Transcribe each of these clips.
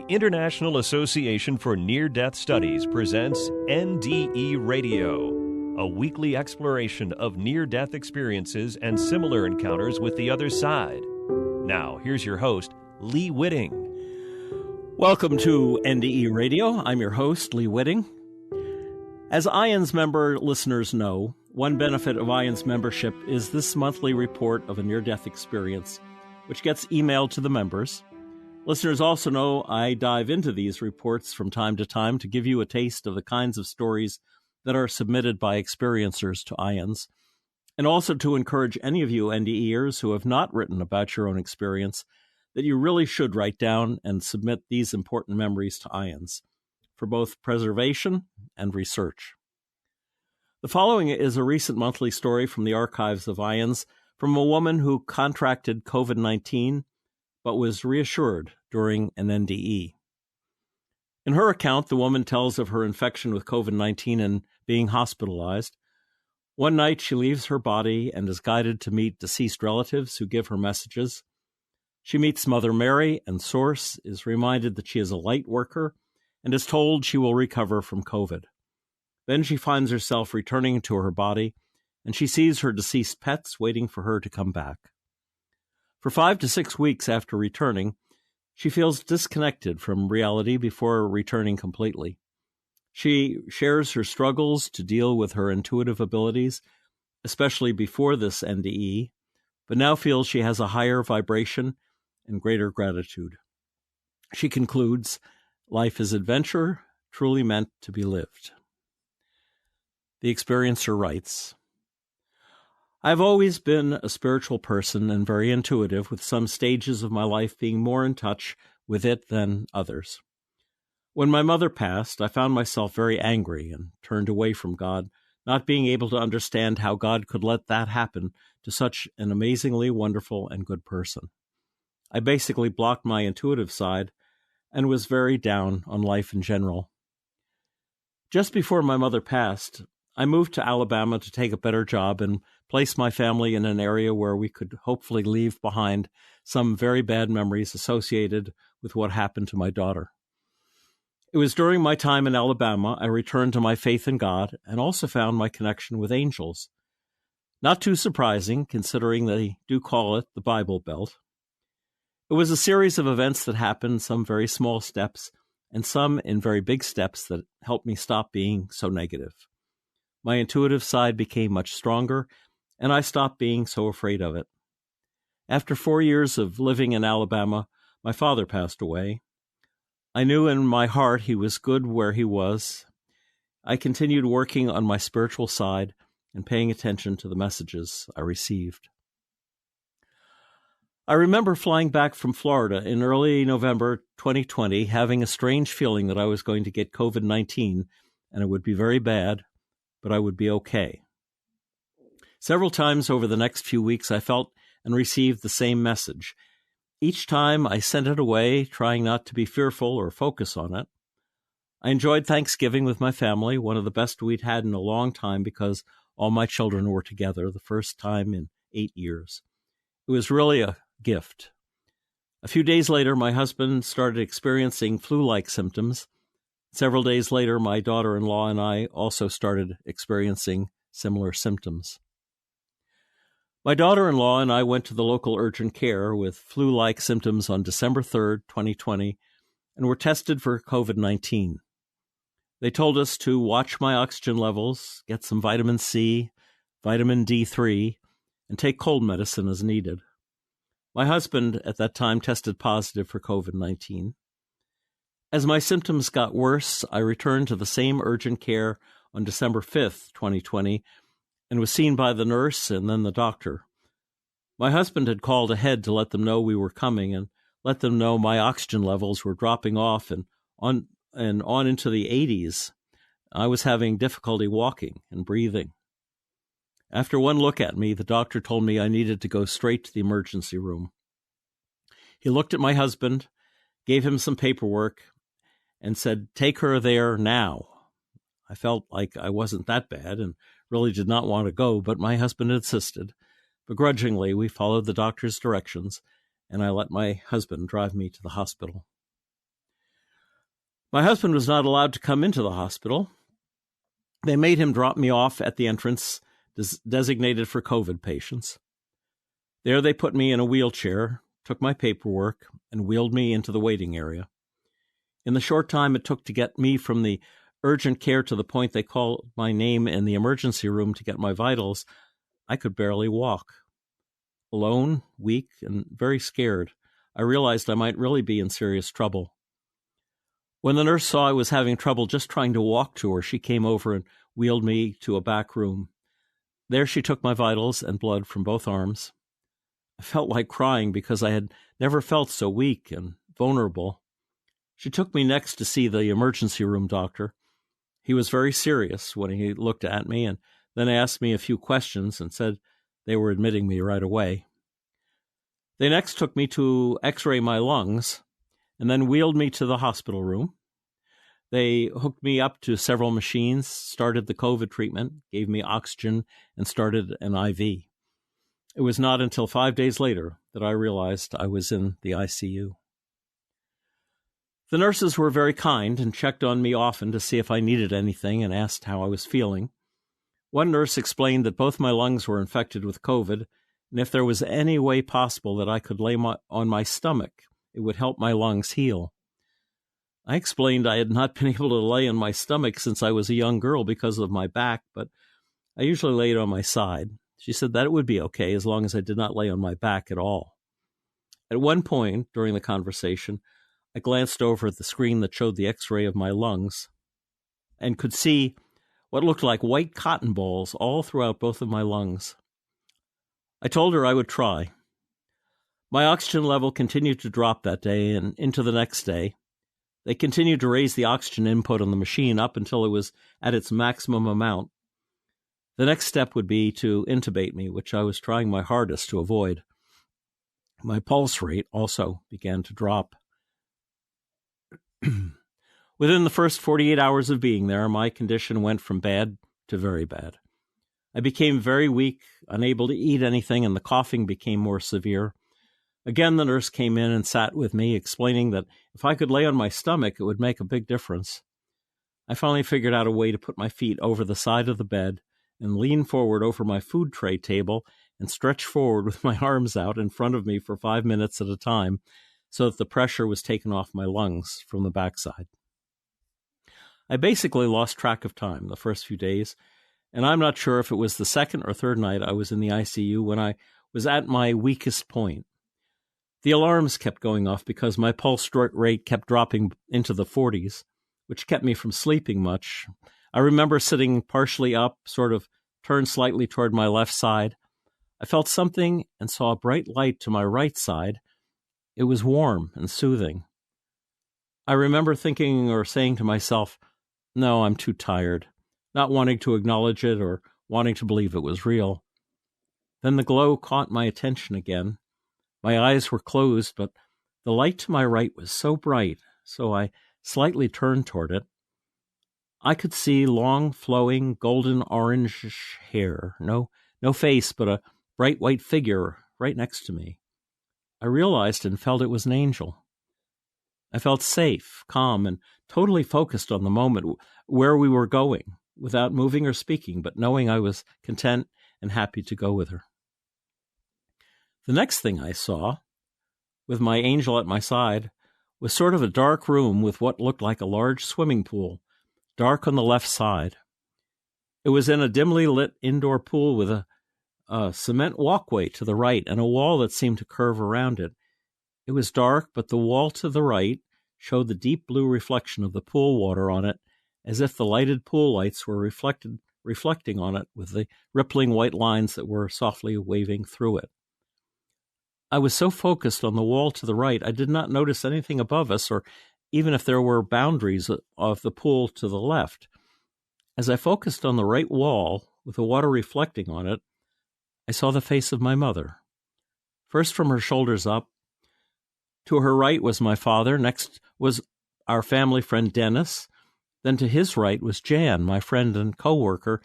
The International Association for Near-Death Studies presents NDE Radio, a weekly exploration of near-death experiences and similar encounters with the other side. Now, here's your host, Lee Witting. Welcome to NDE Radio. I'm your host, Lee Witting. As IANDS member listeners know, one benefit of IANDS membership is this monthly report of a near-death experience, which gets emailed to the members. Listeners also know I dive into these reports from time to time to give you a taste of the kinds of stories that are submitted by experiencers to IANDS, and also to encourage any of you NDEers who have not written about your own experience that you really should write down and submit these important memories to IANDS for both preservation and research. The following is a recent monthly story from the archives of IANDS from a woman who contracted COVID-19 but was reassured during an NDE. In her account, the woman tells of her infection with COVID-19 and being hospitalized. One night, she leaves her body and is guided to meet deceased relatives who give her messages. She meets Mother Mary and Source, is reminded that she is a light worker, and is told she will recover from COVID. Then she finds herself returning to her body, and she sees her deceased pets waiting for her to come back. For 5 to 6 weeks after returning, she feels disconnected from reality before returning completely. She shares her struggles to deal with her intuitive abilities, especially before this NDE, but now feels she has a higher vibration and greater gratitude. She concludes, "Life is adventure, truly meant to be lived." The experiencer writes, "I've always been a spiritual person and very intuitive, with some stages of my life being more in touch with it than others. When my mother passed, I found myself very angry and turned away from God, not being able to understand how God could let that happen to such an amazingly wonderful and good person. I basically blocked my intuitive side and was very down on life in general. Just before my mother passed, I moved to Alabama to take a better job and place my family in an area where we could hopefully leave behind some very bad memories associated with what happened to my daughter. It was during my time in Alabama I returned to my faith in God and also found my connection with angels. Not too surprising, considering they do call it the Bible Belt. It was a series of events that happened, some very small steps and some in very big steps, that helped me stop being so negative. My intuitive side became much stronger, and I stopped being so afraid of it. After 4 years of living in Alabama, my father passed away. I knew in my heart he was good where he was. I continued working on my spiritual side and paying attention to the messages I received. I remember flying back from Florida in early November 2020, having a strange feeling that I was going to get COVID-19 and it would be very bad, but I would be okay. Several times over the next few weeks, I felt and received the same message. Each time I sent it away, trying not to be fearful or focus on it. I enjoyed Thanksgiving with my family, one of the best we'd had in a long time because all my children were together, the first time in 8 years. It was really a gift. A few days later, my husband started experiencing flu-like symptoms. Several days later, my daughter-in-law and I also started experiencing similar symptoms. My daughter-in-law and I went to the local urgent care with flu-like symptoms on December 3rd, 2020, and were tested for COVID-19. They told us to watch my oxygen levels, get some vitamin C, vitamin D3, and take cold medicine as needed. My husband at that time tested positive for COVID-19. As my symptoms got worse, I returned to the same urgent care on December 5th, 2020, and was seen by the nurse and then the doctor. My husband had called ahead to let them know we were coming and let them know my oxygen levels were dropping off and on into the 80s. I was having difficulty walking and breathing. After one look at me, the doctor told me I needed to go straight to the emergency room. He looked at my husband, gave him some paperwork, and said, "Take her there now." I felt like I wasn't that bad and really did not want to go, but my husband insisted. Begrudgingly, we followed the doctor's directions, and I let my husband drive me to the hospital. My husband was not allowed to come into the hospital. They made him drop me off at the entrance designated for COVID patients. There they put me in a wheelchair, took my paperwork, and wheeled me into the waiting area. In the short time it took to get me from the urgent care to the point they called my name in the emergency room to get my vitals, I could barely walk. Alone, weak, and very scared, I realized I might really be in serious trouble. When the nurse saw I was having trouble just trying to walk to her, she came over and wheeled me to a back room. There she took my vitals and blood from both arms. I felt like crying because I had never felt so weak and vulnerable. She took me next to see the emergency room doctor. He was very serious when he looked at me and then asked me a few questions and said they were admitting me right away. They next took me to x-ray my lungs and then wheeled me to the hospital room. They hooked me up to several machines, started the COVID treatment, gave me oxygen, and started an IV. It was not until 5 days later that I realized I was in the ICU. The nurses were very kind and checked on me often to see if I needed anything and asked how I was feeling. One nurse explained that both my lungs were infected with COVID, and if there was any way possible that I could lay on my stomach, it would help my lungs heal. I explained I had not been able to lay on my stomach since I was a young girl because of my back, but I usually laid on my side. She said that it would be okay as long as I did not lay on my back at all. At one point during the conversation, I glanced over at the screen that showed the x-ray of my lungs and could see what looked like white cotton balls all throughout both of my lungs. I told her I would try. My oxygen level continued to drop that day and into the next day. They continued to raise the oxygen input on the machine up until it was at its maximum amount. The next step would be to intubate me, which I was trying my hardest to avoid. My pulse rate also began to drop. Within the first 48 hours of being there, my condition went from bad to very bad. I became very weak, unable to eat anything, and the coughing became more severe. Again, the nurse came in and sat with me, explaining that if I could lay on my stomach, it would make a big difference. I finally figured out a way to put my feet over the side of the bed and lean forward over my food tray table and stretch forward with my arms out in front of me for 5 minutes at a time so that the pressure was taken off my lungs from the backside. I basically lost track of time the first few days, and I'm not sure if it was the second or third night I was in the ICU when I was at my weakest point. The alarms kept going off because my pulse rate kept dropping into the 40s, which kept me from sleeping much. I remember sitting partially up, sort of turned slightly toward my left side. I felt something and saw a bright light to my right side. It was warm and soothing. I remember thinking or saying to myself, "No, I'm too tired," not wanting to acknowledge it or wanting to believe it was real. Then the glow caught my attention again. My eyes were closed, but the light to my right was so bright, so I slightly turned toward it. I could see long, flowing, golden orange hair, no face, but a bright white figure right next to me. I realized and felt it was an angel. I felt safe, calm, and totally focused on the moment where we were going, without moving or speaking, but knowing I was content and happy to go with her. The next thing I saw, with my angel at my side, was sort of a dark room with what looked like a large swimming pool, dark on the left side. It was in a dimly lit indoor pool with a cement walkway to the right and a wall that seemed to curve around it. It was dark, but the wall to the right showed the deep blue reflection of the pool water on it, as if the lighted pool lights were reflecting on it with the rippling white lines that were softly waving through it. I was so focused on the wall to the right, I did not notice anything above us, or even if there were boundaries of the pool to the left. As I focused on the right wall, with the water reflecting on it, I saw the face of my mother. First from her shoulders up. To her right was my father, next was our family friend Dennis, then to his right was Jan, my friend and co-worker,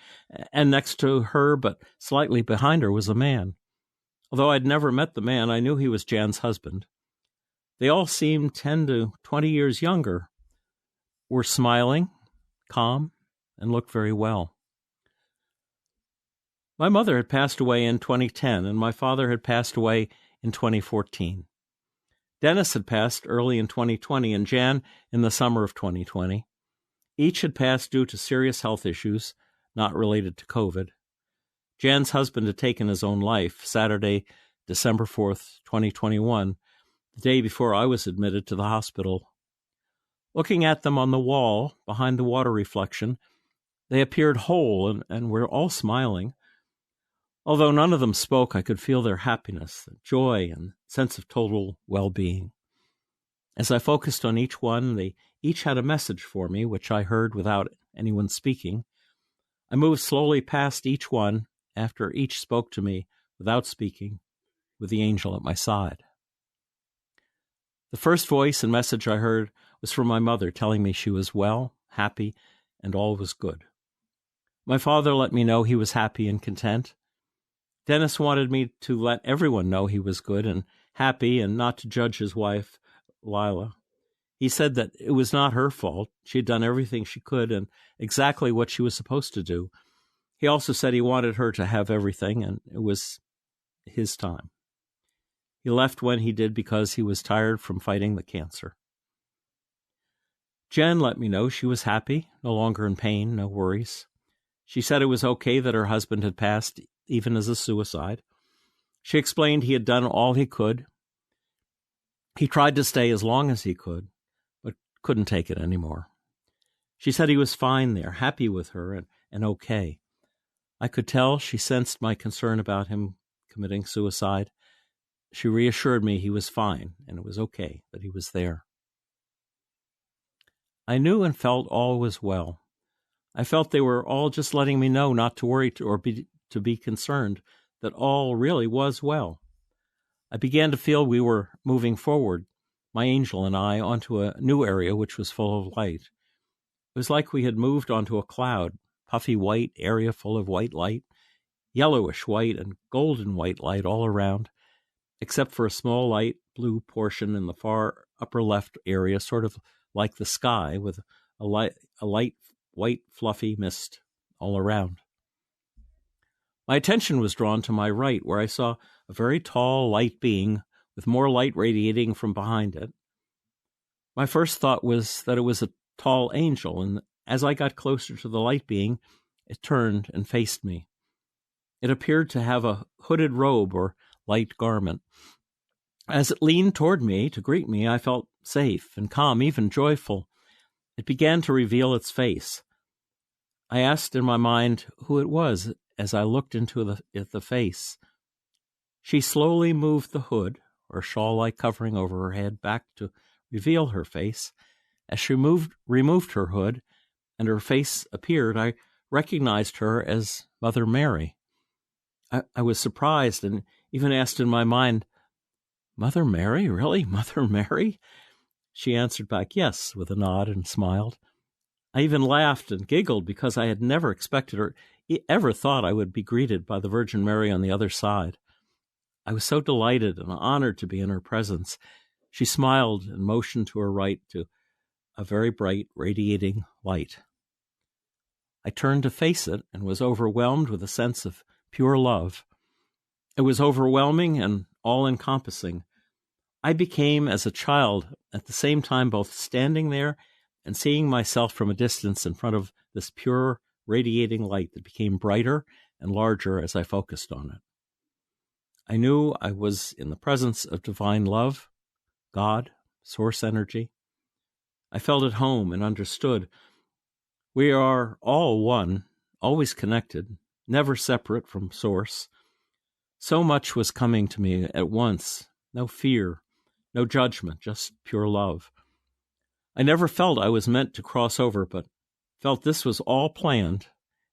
and next to her, but slightly behind her, was a man. Although I'd never met the man, I knew he was Jan's husband. They all seemed 10 to 20 years younger. were smiling, calm, and looked very well. My mother had passed away in 2010, and my father had passed away in 2014. Dennis had passed early in 2020, and Jan in the summer of 2020. Each had passed due to serious health issues, not related to COVID. Jan's husband had taken his own life Saturday, December 4th, 2021, the day before I was admitted to the hospital. Looking at them on the wall, behind the water reflection, they appeared whole and were all smiling. Although none of them spoke, I could feel their happiness, joy, and sense of total well-being. As I focused on each one, they each had a message for me, which I heard without anyone speaking. I moved slowly past each one after each spoke to me without speaking, with the angel at my side. The first voice and message I heard was from my mother, telling me she was well, happy, and all was good. My father let me know he was happy and content. Dennis wanted me to let everyone know he was good and happy and not to judge his wife, Lila. He said that it was not her fault. She had done everything she could and exactly what she was supposed to do. He also said he wanted her to have everything, and it was his time. He left when he did because he was tired from fighting the cancer. Jen let me know she was happy, no longer in pain, no worries. She said it was okay that her husband had passed, even as a suicide. She explained he had done all he could. He tried to stay as long as he could, but couldn't take it anymore. She said he was fine there, happy with her, and okay. I could tell she sensed my concern about him committing suicide. She reassured me he was fine, and it was okay that he was there. I knew and felt all was well. I felt they were all just letting me know not to worry or to be concerned, that all really was well. I began to feel we were moving forward, my angel and I, onto a new area which was full of light. It was like we had moved onto a cloud, puffy white area full of white light, yellowish white and golden white light all around, except for a small light blue portion in the far upper left area, sort of like the sky, with a light white fluffy mist all around. My attention was drawn to my right, where I saw a very tall light being with more light radiating from behind it. My first thought was that it was a tall angel, and as I got closer to the light being, it turned and faced me. It appeared to have a hooded robe or light garment. As it leaned toward me to greet me, I felt safe and calm, even joyful. It began to reveal its face. I asked in my mind who it was as I looked into the face. She slowly moved the hood, or shawl-like covering over her head, back to reveal her face. As she removed her hood and her face appeared, I recognized her as Mother Mary. I was surprised and even asked in my mind, "Mother Mary? Really? Mother Mary?" She answered back, yes, with a nod, and smiled. I even laughed and giggled because I had never expected or ever thought I would be greeted by the Virgin Mary on the other side. I was so delighted and honored to be in her presence. She smiled and motioned to her right to a very bright, radiating light. I turned to face it and was overwhelmed with a sense of pure love. It was overwhelming and all-encompassing. I became, as a child, at the same time both standing there and seeing myself from a distance in front of this pure, radiating light that became brighter and larger as I focused on it. I knew I was in the presence of divine love, God, source energy. I felt at home and understood. We are all one, always connected, never separate from source. So much was coming to me at once, no fear, no judgment, just pure love. I never felt I was meant to cross over, but felt this was all planned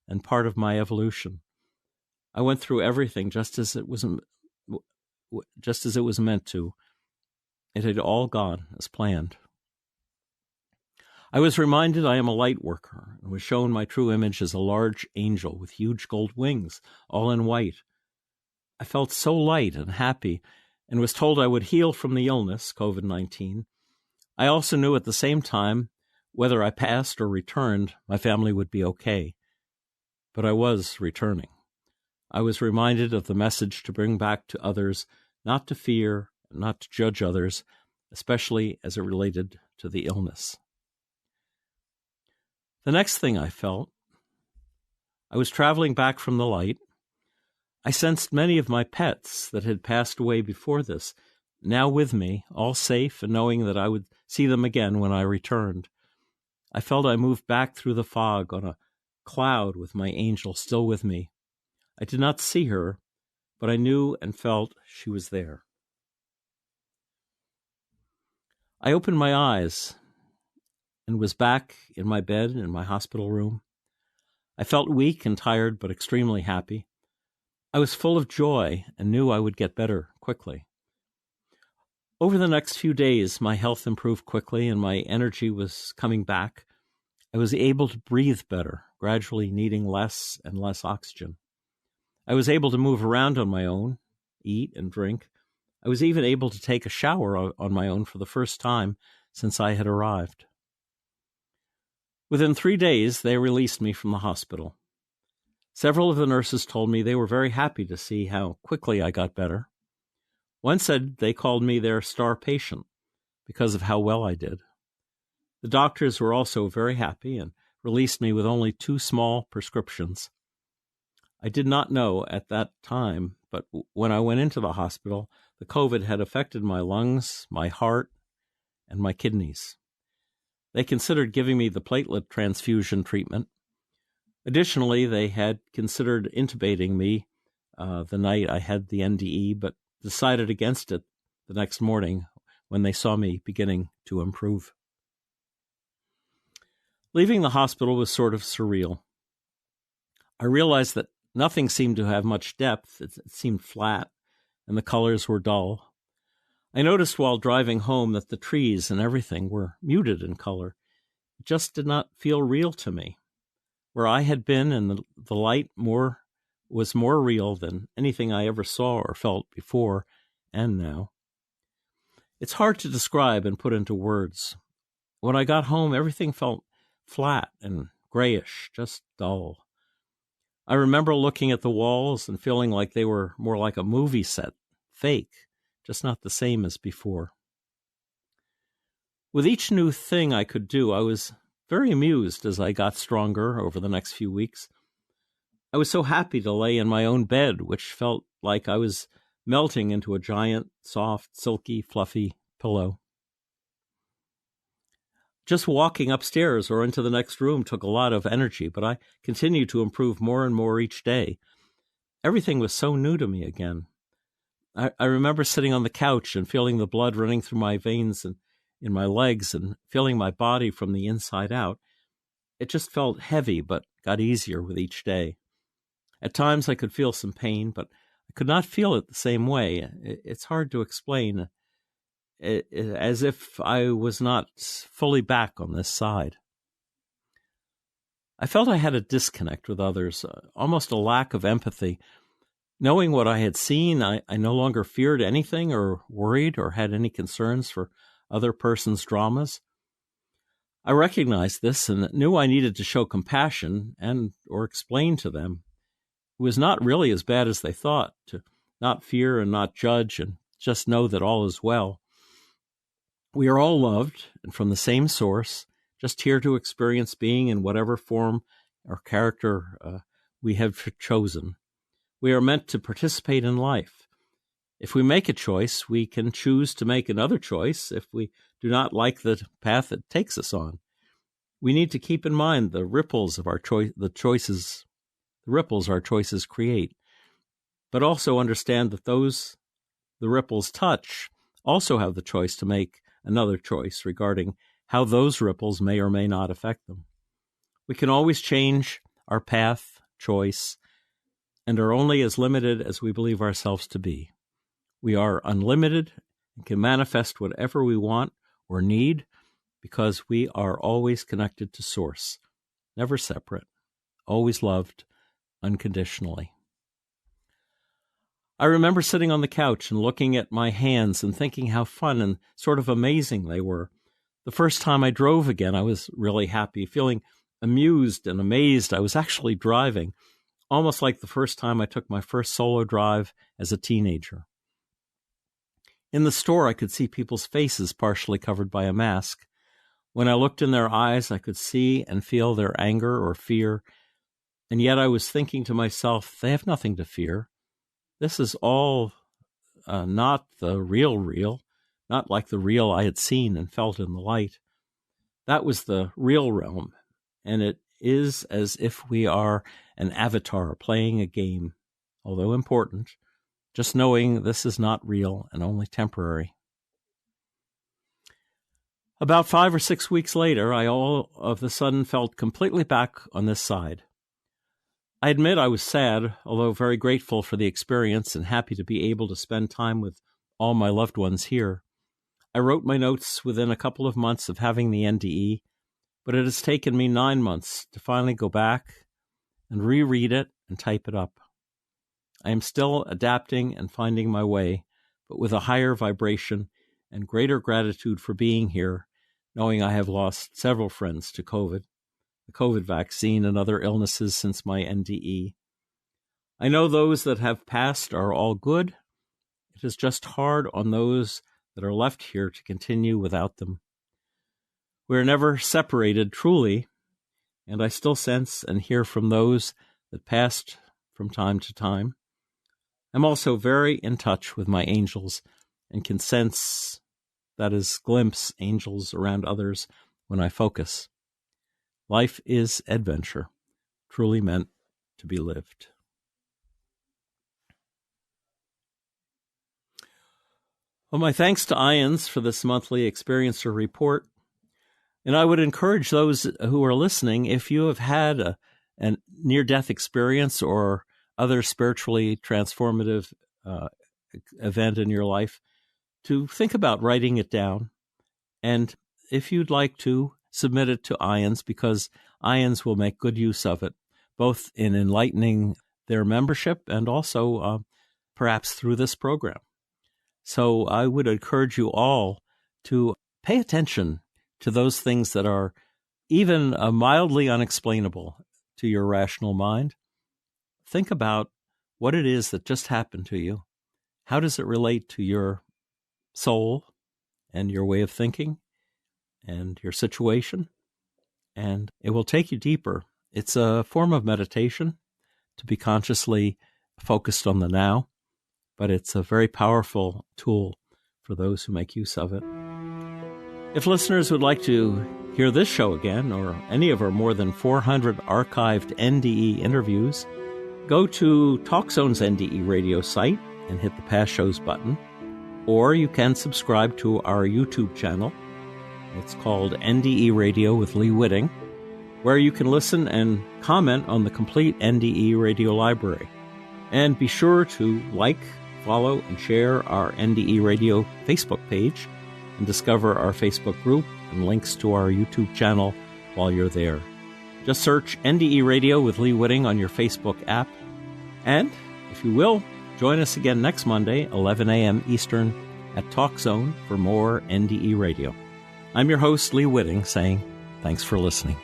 and part of my evolution. I went through everything just as it was meant to. It had all gone as planned. I was reminded I am a light worker and was shown my true image as a large angel with huge gold wings, all in white. I felt so light and happy and was told I would heal from the illness, COVID-19. I also knew at the same time whether I passed or returned, my family would be okay. But I was returning. I was reminded of the message to bring back to others, not to fear, not to judge others, especially as it related to the illness. The next thing I felt, I was traveling back from the light. I sensed many of my pets that had passed away before this, now with me, all safe and knowing that I would see them again when I returned. I felt I moved back through the fog on a cloud with my angel still with me. I did not see her, but I knew and felt she was there. I opened my eyes and was back in my bed in my hospital room. I felt weak and tired, but extremely happy. I was full of joy and knew I would get better quickly. Over the next few days, my health improved quickly and my energy was coming back. I was able to breathe better, gradually needing less and less oxygen. I was able to move around on my own, eat and drink. I was even able to take a shower on my own for the first time since I had arrived. Within 3 days, they released me from the hospital. Several of the nurses told me they were very happy to see how quickly I got better. One said they called me their star patient because of how well I did. The doctors were also very happy and released me with only 2 small prescriptions. I did not know at that time, but when I went into the hospital, the COVID had affected my lungs, my heart, and my kidneys. They considered giving me the platelet transfusion treatment. Additionally, they had considered intubating me the night I had the NDE, but decided against it the next morning when they saw me beginning to improve. Leaving the hospital was sort of surreal. I realized that nothing seemed to have much depth. It seemed flat, and the colors were dull. I noticed while driving home that the trees and everything were muted in color. It just did not feel real to me. Where I had been and the light was more real than anything I ever saw or felt before and now. It's hard to describe and put into words. When I got home, everything felt flat and grayish, just dull. I remember looking at the walls and feeling like they were more like a movie set, fake, just not the same as before. With each new thing I could do, I was very amused as I got stronger over the next few weeks. I was so happy to lay in my own bed, which felt like I was melting into a giant, soft, silky, fluffy pillow. Just walking upstairs or into the next room took a lot of energy, but I continued to improve more and more each day. Everything was so new to me again. I remember sitting on the couch and feeling the blood running through my veins and in my legs and feeling my body from the inside out. It just felt heavy, but got easier with each day. At times I could feel some pain, but I could not feel it the same way. It's hard to explain, as if I was not fully back on this side. I felt I had a disconnect with others, almost a lack of empathy. Knowing what I had seen, I no longer feared anything or worried or had any concerns for other persons' dramas. I recognized this and knew I needed to show compassion and or explain to them. It was not really as bad as they thought, to not fear and not judge and just know that all is well. We are all loved and from the same source, just here to experience being in whatever form or character we have chosen. We are meant to participate in life. If we make a choice, we can choose to make another choice if we do not like the path it takes us on. We need to keep in mind the ripples of our the ripples our choices create, but also understand that those the ripples touch also have the choice to make another choice regarding how those ripples may or may not affect them. We can always change our path, choice, and are only as limited as we believe ourselves to be. We are unlimited and can manifest whatever we want or need because we are always connected to Source, never separate, always loved unconditionally. I remember sitting on the couch and looking at my hands and thinking how fun and sort of amazing they were. The first time I drove again, I was really happy, feeling amused and amazed. I was actually driving, almost like the first time I took my first solo drive as a teenager. In the store, I could see people's faces partially covered by a mask. When I looked in their eyes, I could see and feel their anger or fear, and yet I was thinking to myself, they have nothing to fear. This is all not the real, not like the real I had seen and felt in the light. That was the real realm, and it is as if we are an avatar playing a game, although important, just knowing this is not real and only temporary. About 5 or 6 weeks later, I all of a sudden felt completely back on this side. I admit I was sad, although very grateful for the experience and happy to be able to spend time with all my loved ones here. I wrote my notes within a couple of months of having the NDE, but it has taken me 9 months to finally go back and reread it and type it up. I am still adapting and finding my way, but with a higher vibration and greater gratitude for being here, knowing I have lost several friends to COVID, the COVID vaccine, and other illnesses since my NDE. I know those that have passed are all good. It is just hard on those that are left here to continue without them. We are never separated truly, and I still sense and hear from those that passed from time to time. I'm also very in touch with my angels and can sense, that is, glimpse angels around others when I focus. Life is adventure, truly meant to be lived. Well, my thanks to IANDS for this monthly Experiencer report. And I would encourage those who are listening, if you have had a near-death experience or other spiritually transformative event in your life, to think about writing it down. And if you'd like to, submit it to IANDS, because IANDS will make good use of it, both in enlightening their membership and also perhaps through this program. So I would encourage you all to pay attention to those things that are even mildly unexplainable to your rational mind. Think about what it is that just happened to you. How does it relate to your soul and your way of thinking and your situation? And it will take you deeper. It's a form of meditation to be consciously focused on the now, but it's a very powerful tool for those who make use of it. If listeners would like to hear this show again, or any of our more than 400 archived NDE interviews, go to TalkZone's NDE Radio site and hit the Past Shows button, or you can subscribe to our YouTube channel. It's called NDE Radio with Lee Witting, where you can listen and comment on the complete NDE Radio library. And be sure to like, follow, and share our NDE Radio Facebook page, and discover our Facebook group and links to our YouTube channel while you're there. Just search NDE Radio with Lee Witting on your Facebook app. And, if you will, join us again next Monday, 11 a.m. Eastern, at TalkZone for more NDE Radio. I'm your host, Lee Witting, saying thanks for listening.